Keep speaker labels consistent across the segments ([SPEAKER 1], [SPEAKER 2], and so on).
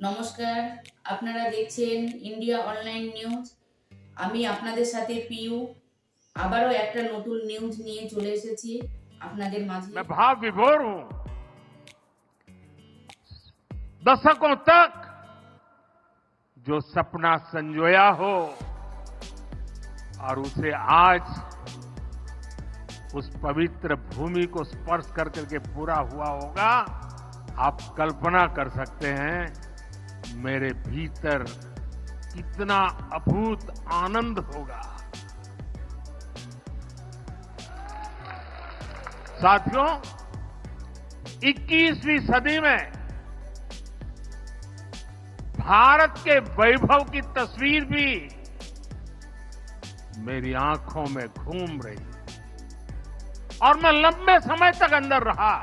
[SPEAKER 1] নমস্কার, আপনারা দেখছেন ইন্ডিয়া অনলাইন নিউজ। আমি আপনাদের সাথে পিউ আবারও একটা নতুন নিউজ নিয়ে চলে এসেছি আপনাদের মাঝে।
[SPEAKER 2] मैं भाव विभोर हूं। दशकों तक जो सपना संजोया हो और उसे आज उस पवित्र भूमि को स्पर्श कर करके पूरा हुआ होगा। आप कल्पना कर सकते हैं मेरे भीतर कितना अभूत आनंद होगा। साथियों, 21वीं सदी में भारत के वैभव की तस्वीर भी मेरी आंखों में घूम रही और मैं लंबे समय तक अंदर रहा।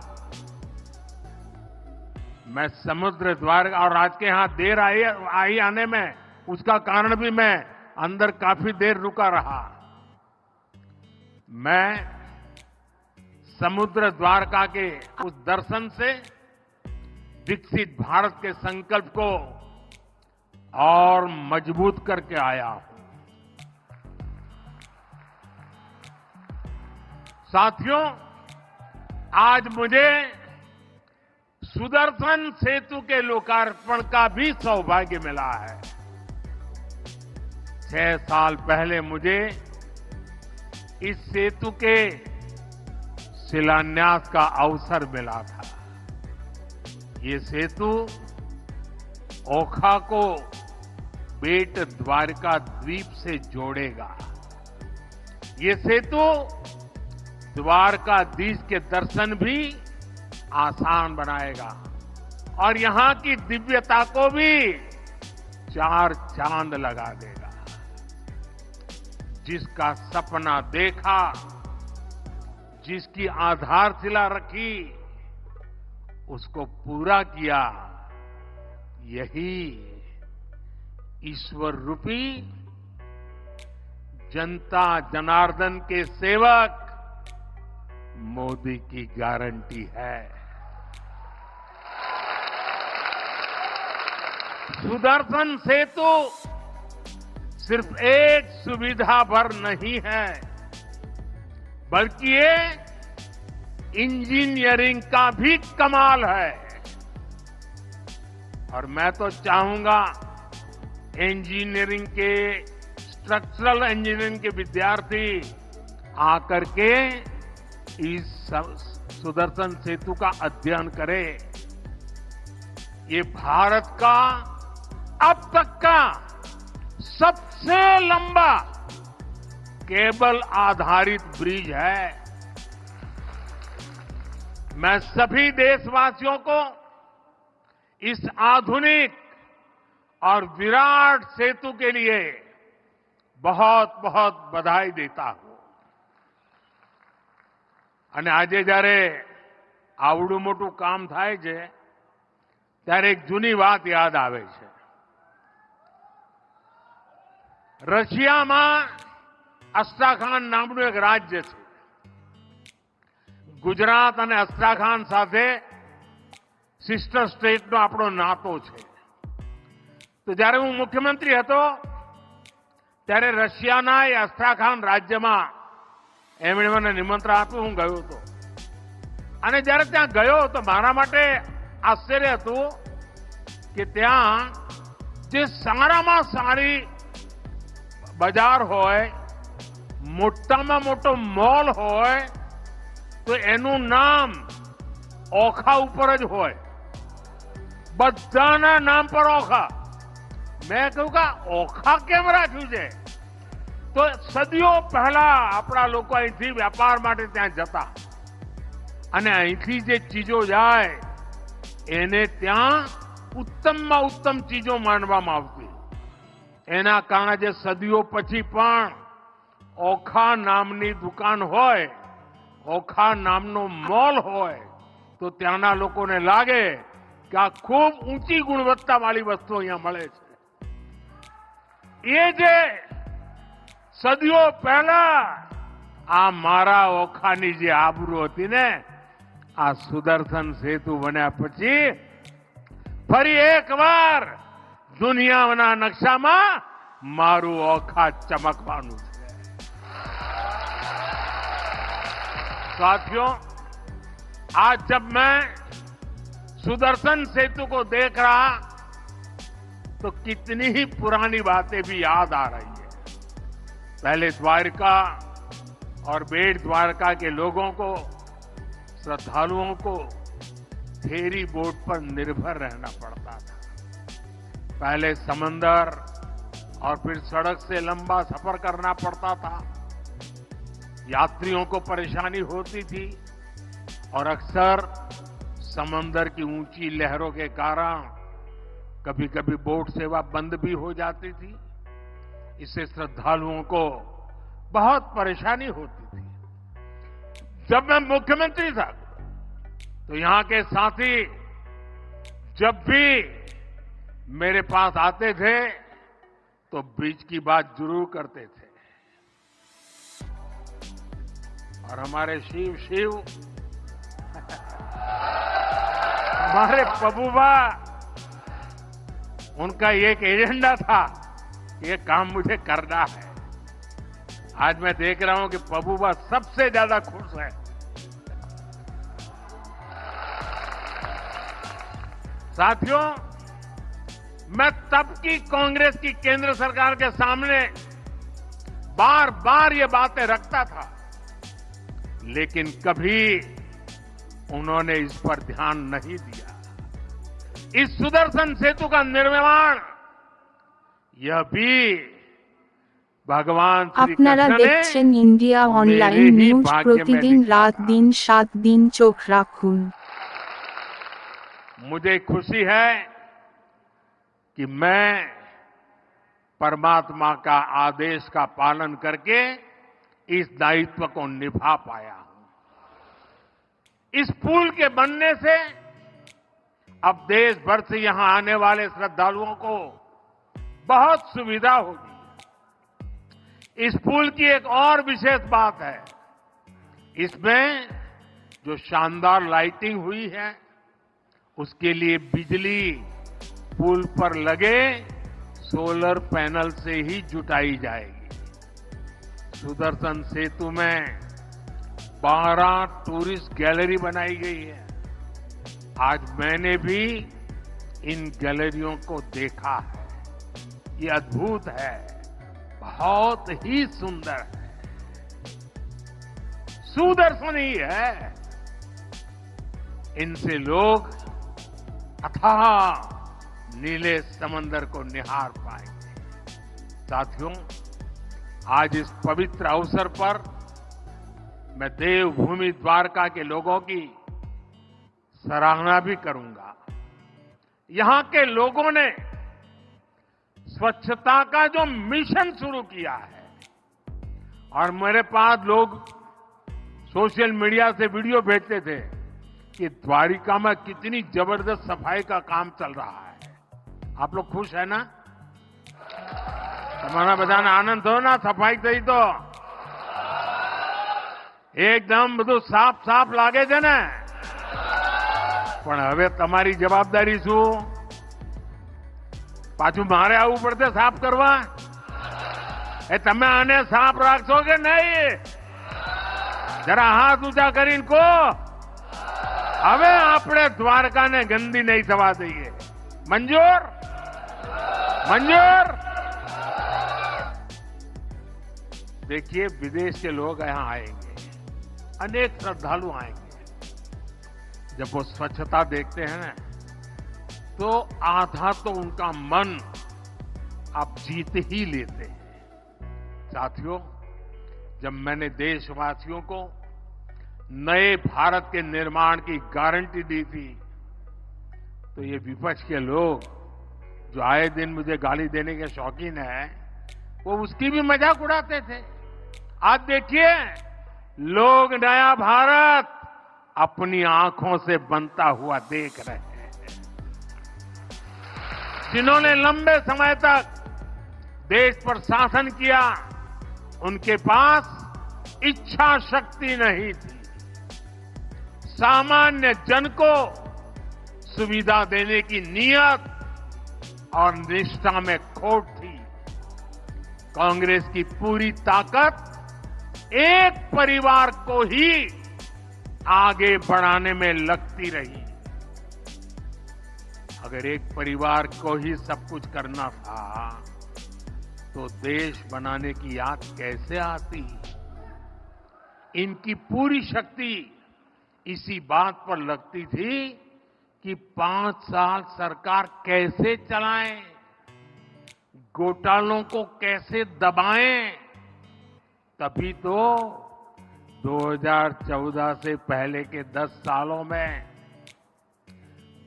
[SPEAKER 2] मैं समुद्र द्वार और आज के यहां देर आई आने में उसका कारण भी मैं अंदर काफी देर रुका रहा। मैं समुद्र द्वारका के उस दर्शन से विकसित भारत के संकल्प को और मजबूत करके आया हूं। साथियों, आज मुझे सुदर्शन सेतु के लोकार्पण का भी सौभाग्य मिला है। 6 साल पहले मुझे इस सेतु के शिलान्यास का अवसर मिला था। ये सेतु ओखा को बेट द्वारका द्वीप से जोड़ेगा। ये सेतु द्वारकाधीश के दर्शन भी आसान बनाएगा और यहां की दिव्यता को भी 4 चांद लगा देगा। जिसका सपना देखा, जिसकी आधारशिला रखी, उसको पूरा किया। यही ईश्वर रूपी जनता जनार्दन के सेवक मोदी की गारंटी है। सुदर्शन सेतु सिर्फ एक सुविधा भर नहीं है, बल्कि ये इंजीनियरिंग का भी कमाल है। और मैं तो चाहूंगा इंजीनियरिंग के, स्ट्रक्चरल इंजीनियरिंग के विद्यार्थी आकर के इस सुदर्शन सेतु का अध्ययन करें। ये भारत का अब तक का सबसे लंबा केबल आधारित ब्रिज है। मैं सभी देशवासियों को इस आधुनिक और विराट सेतु के लिए बहुत बहुत बधाई देता हूं। અને આજે જ્યારે આવડું મોટું કામ થાય છે ત્યારે એક જૂની વાત યાદ આવે છે। રશિયામાં અસ્ટ્રાખાન નામનું એક રાજ્ય છે। ગુજરાત અને અસ્ટ્રાખાન સાથે સિસ્ટર સ્ટેટનો આપણો નાતો છે। તો જ્યારે હું મુખ્યમંત્રી હતો ત્યારે રશિયાના એ અસ્ટ્રાખાન રાજ્યમાં એમણે મને નિમંત્રણ આપ્યું, હું ગયો હતો। અને જ્યારે ત્યાં ગયો તો મારા માટે આશ્ચર્ય હતું કે ત્યાં જે સારામાં સારી બજાર હોય, મોટામાં મોટો મોલ હોય તો એનું નામ ઓખા ઉપર જ હોય। બધાના નામ પર ઓખા। મેં કહ્યું કે ઓખા કેમ રાખ્યું છે? તો સદીઓ પહેલા આપણા લોકો અહીંથી વેપાર માટે ત્યાં જતા અને અહીંથી જે ચીજો જાય એને ત્યાં ઉત્તમમાં ઉત્તમ ચીજો માનવામાં આવતી। એના કારણે જે સદીઓ પછી પણ ઓખા નામની દુકાન હોય, ઓખા નામનો મોલ હોય તો ત્યાંના લોકોને લાગે કે આ ખૂબ ઊંચી ગુણવત્તાવાળી વસ્તુ અહીંયા મળે છે। એ જે સદીઓ પહેલા આ મારા ઓખાની જે આબરૂ હતી ને, આ સુદર્શન સેતુ બન્યા પછી ફરી એકવાર દુનિયાના નકશામાં મારું ઓખા ચમકવાનું છે। साथियों, आज जब मैं सुदर्शन सेतु को देख रहा तो कितनी ही पुरानी बातें भी याद आ रही है। पहले द्वारका और बेट द्वारका के लोगों को, श्रद्धालुओं को फेरी बोट पर निर्भर रहना पड़ता था। पहले समंदर और फिर सड़क से लंबा सफर करना पड़ता था। यात्रियों को परेशानी होती थी और अक्सर समंदर की ऊंची लहरों के कारण कभी कभी बोट सेवा बंद भी हो जाती थी। इससे श्रद्धालुओं को बहुत परेशानी होती थी। जब मैं मुख्यमंत्री था तो यहां के साथी जब भी मेरे पास आते थे तो ब्रिज की बात जरूर करते थे। और हमारे शिव हमारे पबूबा, उनका एक एजेंडा था, ये काम मुझे करना है। आज मैं देख रहा हूं कि पबूबा सबसे ज्यादा खुश है। साथियों, मैं तब की कांग्रेस की केंद्र सरकार के सामने बार बार ये बातें रखता था, लेकिन कभी उन्होंने इस पर ध्यान नहीं दिया। इस सुदर्शन सेतु का निर्माण यह भी भगवान श्री
[SPEAKER 3] আপনারা
[SPEAKER 2] कृष्ण
[SPEAKER 3] দেখছেন
[SPEAKER 2] ने
[SPEAKER 3] ইন্ডিয়া অনলাইন
[SPEAKER 2] मेरे ही
[SPEAKER 3] নিউজ
[SPEAKER 2] भाग्य में
[SPEAKER 3] প্রতিদিন
[SPEAKER 2] लिखा
[SPEAKER 3] রাত
[SPEAKER 2] था।
[SPEAKER 3] দিন 7 দিন চোখ রাখুন।
[SPEAKER 2] मुझे खुशी है कि मैं परमात्मा का आदेश का पालन करके इस दायित्व को निभा पाया हूं। इस पुल के बनने से अब देश भर से यहां आने वाले श्रद्धालुओं को बहुत सुविधा होगी। इस पुल की एक और विशेष बात है, इसमें जो शानदार लाइटिंग हुई है उसके लिए बिजली पुल पर लगे सोलर पैनल से ही जुटाई जाएगी। सुदर्शन सेतु में 12 टूरिस्ट गैलरी बनाई गई है। आज मैंने भी इन गैलरियों को देखा है। ये अद्भुत है, बहुत ही सुंदर है, सुदर्शन ही है। इनसे लोग अथाह नीले समंदर को निहार पाएंगे। साथियों, आज इस पवित्र अवसर पर मैं देवभूमि द्वारका के लोगों की सराहना भी करूंगा। यहां के लोगों ने स्वच्छता का जो मिशन शुरू किया है, और मेरे पास लोग सोशल मीडिया से वीडियो भेजते थे कि द्वारिका में कितनी जबरदस्त सफाई का काम चल रहा है। आप लोग खुश है ना? તમારા બધાને આનંદ થયો ના સફાઈ થઈ તો? એકદમ બધું સાફ સાફ લાગે છે ને? પણ હવે તમારી જવાબદારી શું? પાછું મારે આવવું પડશે સાફ કરવા? એ તમે આને સાફ રાખશો કે નહીં? જરા હાથ ઊંચા કરીને કહો। હવે આપણે દ્વારકાને ગંદી નહીં થવા દઈએ। મંજૂર? मंजूर? देखिए, विदेश के लोग यहां आएंगे, अनेक श्रद्धालु आएंगे। जब वो स्वच्छता देखते हैं ना, तो आधा तो उनका मन आप जीत ही लेते हैं। साथियों, जब मैंने देशवासियों को नए भारत के निर्माण की गारंटी दी थी, तो ये विपक्ष के लोग जो आए दिन मुझे गाली देने के शौकीन है, वो उसकी भी मजाक उड़ाते थे। आज देखिए, लोग नया भारत अपनी आंखों से बनता हुआ देख रहे हैं। जिन्होंने लंबे समय तक देश पर शासन किया, उनके पास इच्छा शक्ति नहीं थी। सामान्य जन को सुविधा देने की नीयत और निष्ठा में खोट थी। कांग्रेस की पूरी ताकत एक परिवार को ही आगे बढ़ाने में लगती रही। अगर एक परिवार को ही सब कुछ करना था तो देश बनाने की याद कैसे आती। इनकी पूरी शक्ति इसी बात पर लगती थी कि 5 साल सरकार कैसे चलाएं, घोटालों को कैसे दबाएं। तभी तो 2014 से पहले के 10 सालों में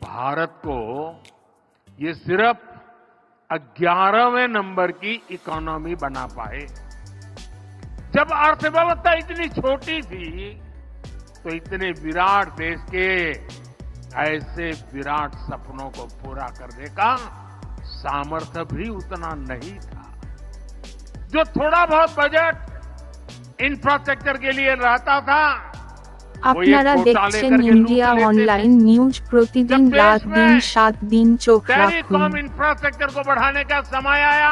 [SPEAKER 2] भारत को ये सिर्फ 11वें नंबर की इकोनॉमी बना पाए। जब अर्थव्यवस्था इतनी छोटी थी तो इतने विराट देश के ऐसे विराट सपनों को पूरा करने का सामर्थ्य भी उतना नहीं था। जो थोड़ा बहुत बजट इंफ्रास्ट्रक्चर के लिए रहता था
[SPEAKER 3] আপনারা দেখছেন ইন্ডিয়া অনলাইন নিউজ প্রতিদিন রাত দিন 7 दिन চোখ রাখুন।
[SPEAKER 2] टेलीकॉम इंफ्रास्ट्रक्चर को बढ़ाने का समय आया,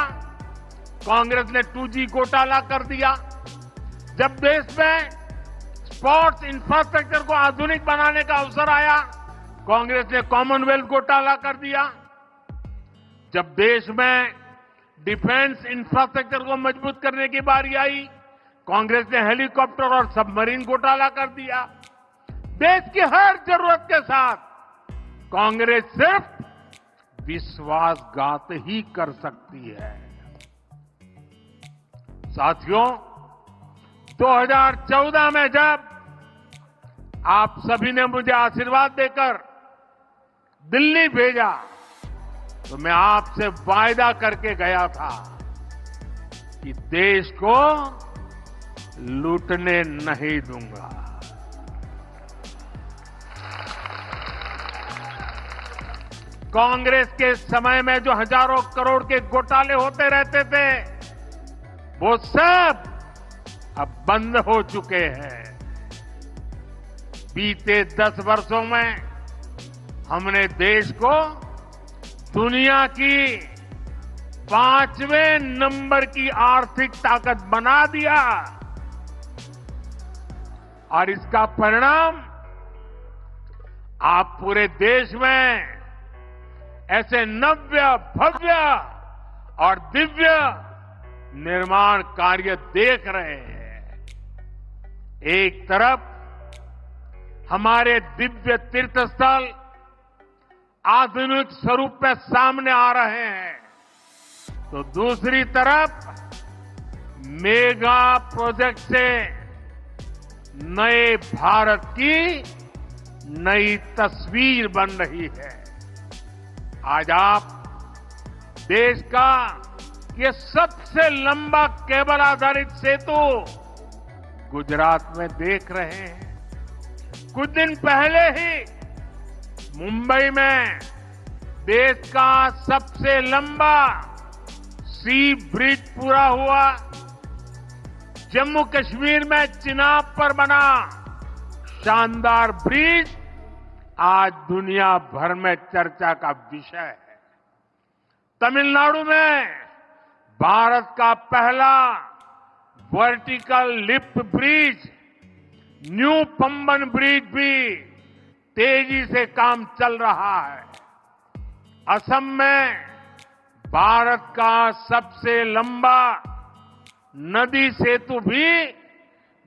[SPEAKER 2] कांग्रेस ने 2G घोटाला कर दिया। जब देश में स्पोर्ट्स इंफ्रास्ट्रक्चर को आधुनिक बनाने का अवसर आया, कांग्रेस ने कॉमनवेल्थ घोटाला कर दिया। जब देश में डिफेंस इंफ्रास्ट्रक्चर को मजबूत करने की बारी आई, कांग्रेस ने हेलीकॉप्टर और सबमरीन घोटाला कर दिया। देश की हर जरूरत के साथ कांग्रेस सिर्फ विश्वासघात ही कर सकती है। साथियों, 2014 में जब आप सभी ने मुझे आशीर्वाद देकर दिल्ली भेजा तो मैं आपसे वायदा करके गया था कि देश को लूटने नहीं दूंगा। कांग्रेस के समय में जो हजारों करोड़ के घोटाले होते रहते थे वो सब अब बंद हो चुके हैं। बीते 10 वर्षों में हमने देश को दुनिया की 5वें नंबर की आर्थिक ताकत बना दिया और इसका परिणाम आप पूरे देश में ऐसे नव्य, भव्य और दिव्य निर्माण कार्य देख रहे हैं। एक तरफ हमारे दिव्य तीर्थ स्थल आधुनिक स्वरूप में सामने आ रहे हैं तो दूसरी तरफ मेगा प्रोजेक्ट से नए भारत की नई तस्वीर बन रही है। आज आप देश का ये सबसे लंबा केबल आधारित सेतु गुजरात में देख रहे हैं। कुछ दिन पहले ही मुंबई में देश का सबसे लंबा सी ब्रिज पूरा हुआ। जम्मू कश्मीर में चिनाब पर बना शानदार ब्रिज आज दुनिया भर में चर्चा का विषय है। तमिलनाडु में भारत का पहला vertical lift bridge new Pamban bridge भी तेजी से काम चल रहा है। असम में भारत का सबसे लंबा नदी सेतु भी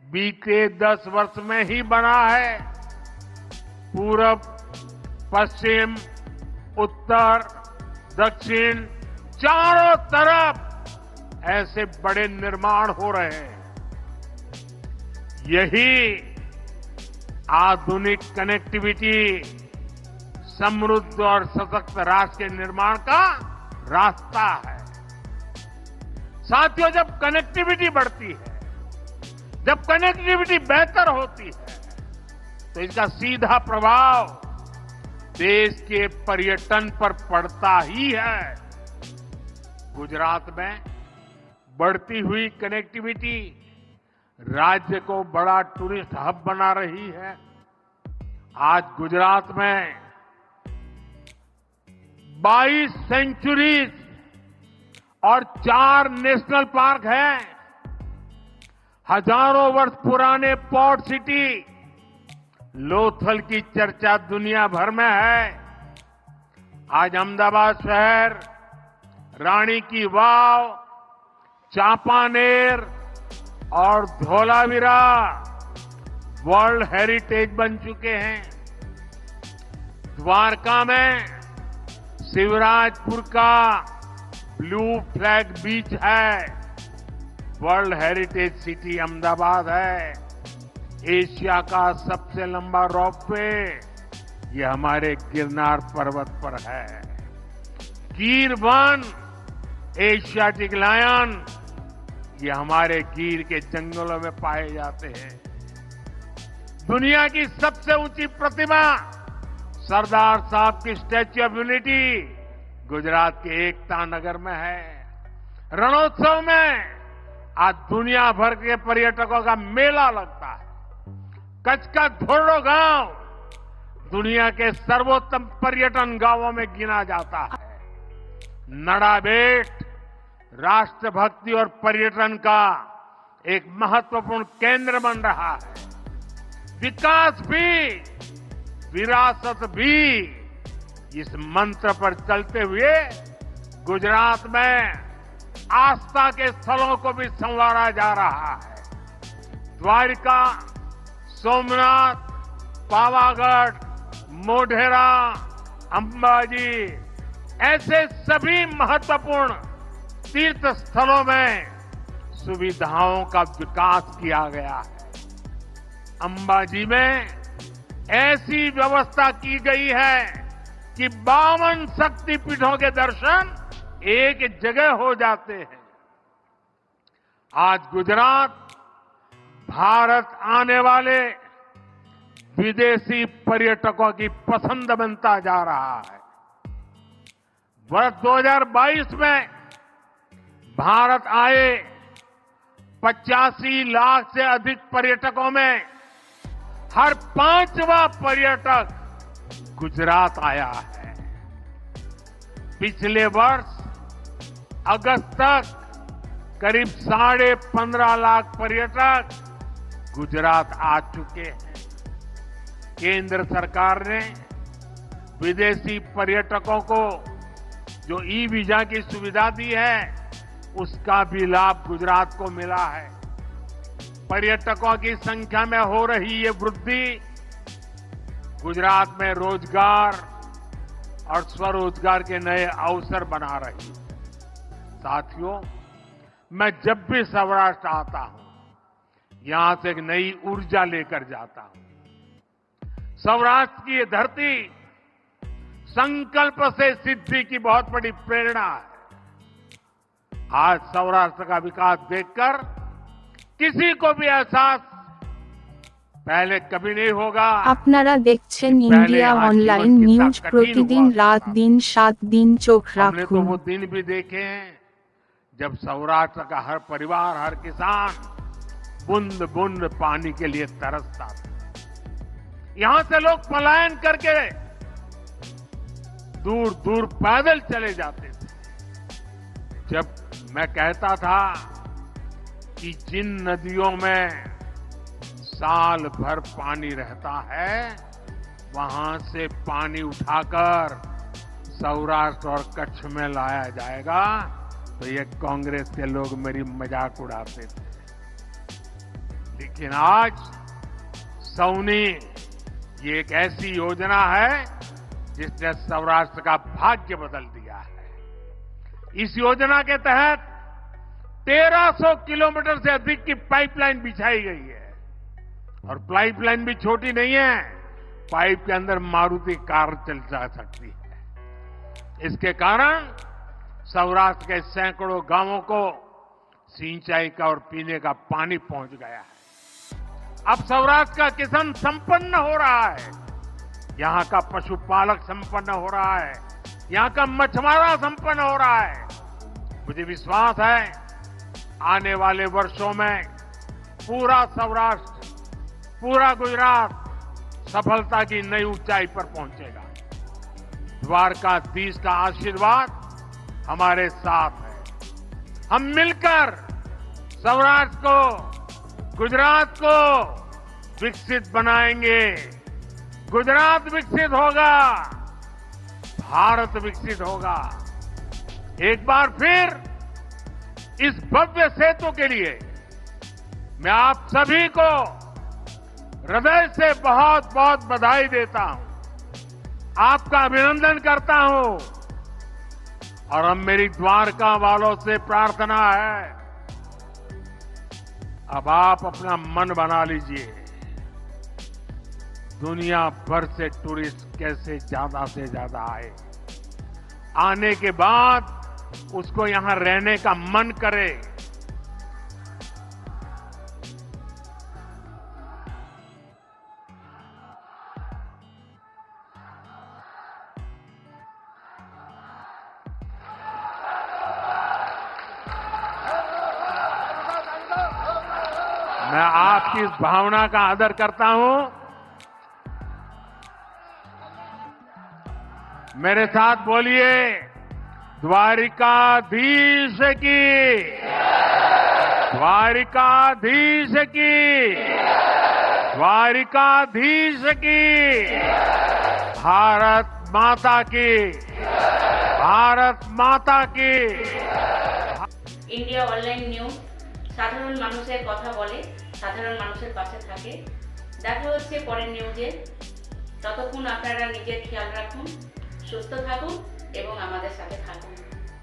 [SPEAKER 2] बीते 10 वर्ष में ही बना है। पूरब, पश्चिम, उत्तर, दक्षिण चारों तरफ ऐसे बड़े निर्माण हो रहे हैं। यही आधुनिक कनेक्टिविटी समृद्ध और सशक्त राष्ट्र के निर्माण का रास्ता है। साथियों, जब कनेक्टिविटी बढ़ती है, जब कनेक्टिविटी बेहतर होती है तो इसका सीधा प्रभाव देश के पर्यटन पर पड़ता ही है। गुजरात में बढ़ती हुई कनेक्टिविटी राज्य को बड़ा टूरिस्ट हब बना रही है। आज गुजरात में 22 सेंचुरीज और 4 नेशनल पार्क हैं। हजारों वर्ष पुराने पोर्ट सिटी लोथल की चर्चा दुनिया भर में है। आज अहमदाबाद शहर, रानी की वाव, चांपानेर और धोलावीरा वर्ल्ड हेरिटेज बन चुके हैं। द्वारका में शिवराजपुर का ब्लू फ्लैग बीच है। वर्ल्ड हेरिटेज सिटी अहमदाबाद है। एशिया का सबसे लंबा रोपवे ये हमारे गिरनार पर्वत पर है। गिर वन, एशियाटिक लायन ये हमारे गिर के जंगलों में पाए जाते हैं। दुनिया की सबसे ऊंची प्रतिमा सरदार साहब की स्टैच्यू ऑफ यूनिटी गुजरात के एकता नगर में है। रणोत्सव में आज दुनिया भर के पर्यटकों का मेला लगता है। कच्छ का धोर्डो गांव दुनिया के सर्वोत्तम पर्यटन गांवों में गिना जाता है। नड़ाबेट राष्ट्रभक्ति और पर्यटन का एक महत्वपूर्ण केंद्र बन रहा है। विकास भी, विरासत भी, इस मंत्र पर चलते हुए गुजरात में आस्था के स्थलों को भी संवारा जा रहा है। द्वारका, सोमनाथ, पावागढ़, मोढेरा, अंबाजी ऐसे सभी महत्वपूर्ण तीर्थ स्थलों में सुविधाओं का विकास किया गया है। अंबाजी में ऐसी व्यवस्था की गई है कि 52 शक्तिपीठों के दर्शन एक जगह हो जाते हैं। आज गुजरात भारत आने वाले विदेशी पर्यटकों की पसंद बनता जा रहा है। वर्ष 2022 में भारत आए 85 लाख से अधिक पर्यटकों में हर 5वां पर्यटक गुजरात आया है। पिछले वर्ष अगस्त तक करीब 15.5 लाख पर्यटक गुजरात आ चुके हैं। केंद्र सरकार ने विदेशी पर्यटकों को जो ई वीजा की सुविधा दी है उसका भी लाभ गुजरात को मिला है। पर्यटकों की संख्या में हो रही ये वृद्धि गुजरात में रोजगार और स्वरोजगार के नए अवसर बना रही है। साथियों, मैं जब भी सौराष्ट्र आता हूं यहां से एक नई ऊर्जा लेकर जाता हूं। सौराष्ट्र की ये धरती संकल्प से सिद्धि की बहुत बड़ी प्रेरणा है। आज सौराष्ट्र का विकास देखकर किसी को भी एहसास पहले कभी नहीं होगा।
[SPEAKER 3] আপনারা দেখছেন ইন্ডিয়া অনলাইন নিউজ প্রতিদিন রাত দিন 7 दिन চোখ
[SPEAKER 2] हमने तो
[SPEAKER 3] রাখুন।
[SPEAKER 2] वो दिन भी देखे हैं जब सौराष्ट्र का हर परिवार, हर किसान बूंद बूंद पानी के लिए तरसता था। यहां से लोग पलायन करके दूर दूर पैदल चले जाते थे। जब मैं कहता था कि जिन नदियों में साल भर पानी रहता है वहां से पानी उठाकर सौराष्ट्र और कच्छ में लाया जाएगा, तो ये कांग्रेस के लोग मेरी मजाक उड़ाते थे। लेकिन आज सौनी ये एक ऐसी योजना है जिसने सौराष्ट्र का भाग्य बदल दिया है। इस योजना के तहत 1300 किलोमीटर से अधिक की पाइपलाइन बिछाई गई है। और पाइपलाइन भी छोटी नहीं है, पाइप के अंदर मारुति कार चल जा सकती है। इसके कारण सौराष्ट्र के सैकड़ों गांवों को सिंचाई का और पीने का पानी पहुंच गया है। अब सौराष्ट्र का किसान संपन्न हो रहा है, यहां का पशुपालक संपन्न हो रहा है, यहां का मछुआरा संपन्न हो रहा है। मुझे विश्वास है आने वाले वर्षों में पूरा सौराष्ट्र, पूरा गुजरात सफलता की नई ऊंचाई पर पहुंचेगा। द्वारकाधीश का आशीर्वाद हमारे साथ है। हम मिलकर सौराष्ट्र को, गुजरात को विकसित बनाएंगे। गुजरात विकसित होगा, भारत विकसित होगा। एक बार फिर इस भव्य सेतु के लिए मैं आप सभी को हृदय से बहुत बहुत बधाई देता हूं, आपका अभिनंदन करता हूं। और अब मेरी द्वारका वालों से प्रार्थना है, अब आप अपना मन बना लीजिए। दुनिया भर से टूरिस्ट कैसे ज्यादा से ज्यादा आए, आने के बाद उसको यहां रहने का मन करे। मैं आपकी इस भावना का आदर करता हूं। मेरे साथ बोलिए, द्वारिकाधीश की, द्वारिकाधीश की, द्वारिकाधीश की, भारत माता की, भारत माता की।
[SPEAKER 1] ইন্ডিয়া অনলাইন নিউজ সাধারণ মানুষের কথা বলে, সাধারণ মানুষের পাশে থাকে। দেখা হচ্ছে পরের নিউজে। ততক্ষণ আপনারা নিজের খেয়াল রাখুন, সুস্থ থাকুন এবং আমাদের সাথে থাকুন।